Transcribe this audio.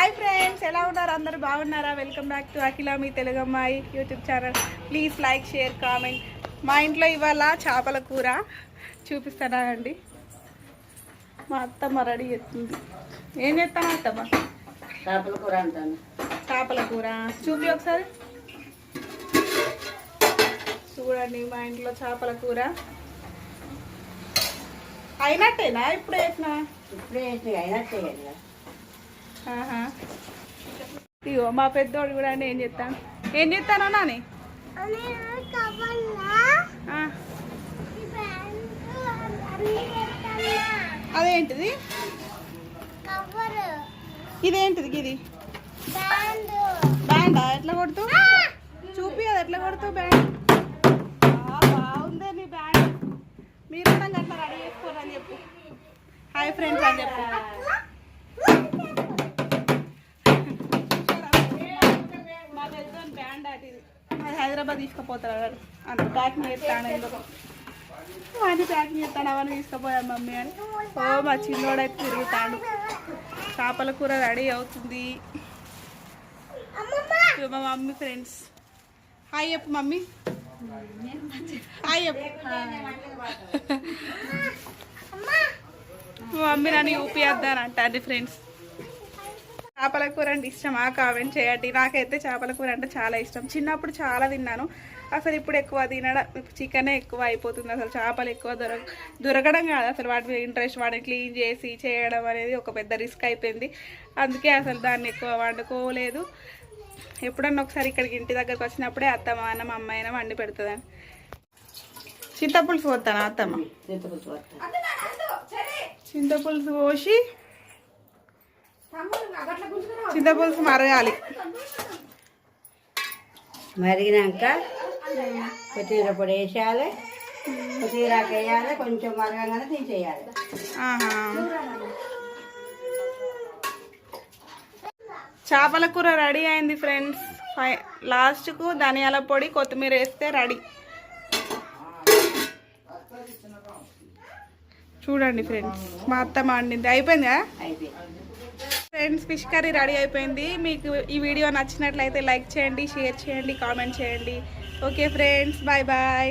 Hi friends, ఎలా ఉన్నారు? అందరూ బాగున్నారా? వెల్కమ్ బ్యాక్ టు అఖిల మీ తెలుగు అమ్మాయి YouTube channel. Please like, share, comment. మా ఇంట్లో ఇవాళ చేపల కూర చూపిస్తానా అండి. మా అత్తమ్మ రెడీ చేస్తుంది. ఏం చేస్తాను అత్తమ్మ? చేపల కూర అంటాను. చేపల కూర చూపి ఒకసారి. చూడండి, మా ఇంట్లో చేపల కూర అయినట్టేనా? ఇప్పుడు వేసినా? ఇప్పుడే అయినట్టే కదా. ఇగో మా పెద్దోడు కూడా ఏం చేస్తాను నాని? అదేంటిది? ఇదేంటిది? ఇది బ్యాండా? ఎట్లా కొడుతూ చూపి, అది ఎట్లా కొడుతూ బ్యాండ్. బాగుందే నీ బ్యాండ్. మీరు కూడా అట్లా రెడీ చేసుకోరని చెప్పు. హాయ్ ఫ్రెండ్స్ అని చెప్పు. మా పెద్ద బ్యాండ్ అది హైదరాబాద్ తీసుకుపోతాడు. అంత ప్యాకింగ్ చేస్తాను. ఎందుకు వాడిని ప్యాకింగ్ చేస్తాను, అవన్నీ తీసుకుపోయాను మమ్మీ అని. ఓ మా చిన్నోడైతే తిరుగుతాడు. చేపల కూర రెడీ అవుతుంది. మా మమ్మీ ఫ్రెండ్స్ హాయ్ చెప్పు మమ్మీ. హాయ్ చెప్పు. మా మమ్మీ నన్ను ఊపిద్దానంట అది ఫ్రెండ్స్. చేపల కూర అంటే ఇష్టమా? కామెంట్ చేయండి. నాకైతే చేపల కూర అంటే చాలా ఇష్టం. చిన్నప్పుడు చాలా తిన్నాను. అసలు ఇప్పుడు ఎక్కువ తినడం, చికెనే ఎక్కువ అయిపోతుంది. అసలు చేపలు ఎక్కువ దొరకడం కాదు, అసలు వాటి మీద ఇంట్రెస్ట్. వాటిని క్లీన్ చేసి చేయడం అనేది ఒక పెద్ద రిస్క్ అయిపోయింది. అందుకే అసలు దాన్ని ఎక్కువ వండుకోలేదు. ఎప్పుడన్నా ఒకసారి ఇక్కడికి ఇంటి దగ్గరకు వచ్చినప్పుడే అత్తమ్మ అన్న మా అమ్మాయి అయినా వండి పెడుతుందని. చింతపులుసు పోతాను అత్తమ్మ. చింతపులుసు పోసి చింతపులుసు మరగాలి. మరిగినాక కొత్తిమీర పొడి వేసేయాలి, కొత్తిమీరాకు వేయాలి, కొంచెం మరగగానే తీసేయాలి. చేపల కూర రెడీ అయింది ఫ్రెండ్స్. లాస్ట్కు ధనియాల పొడి, కొత్తిమీర వేస్తే రెడీ. చూడండి ఫ్రెండ్స్, మా అత్తమ్మ వండింది. అయిపోయిందా ఫ్రెండ్స్? ఫిష్ కర్రీ రెడీ అయిపోయింది. మీకు ఈ వీడియో నచ్చినట్లయితే లైక్ చేయండి, షేర్ చేయండి, కామెంట్ చేయండి. Okay friends, bye bye.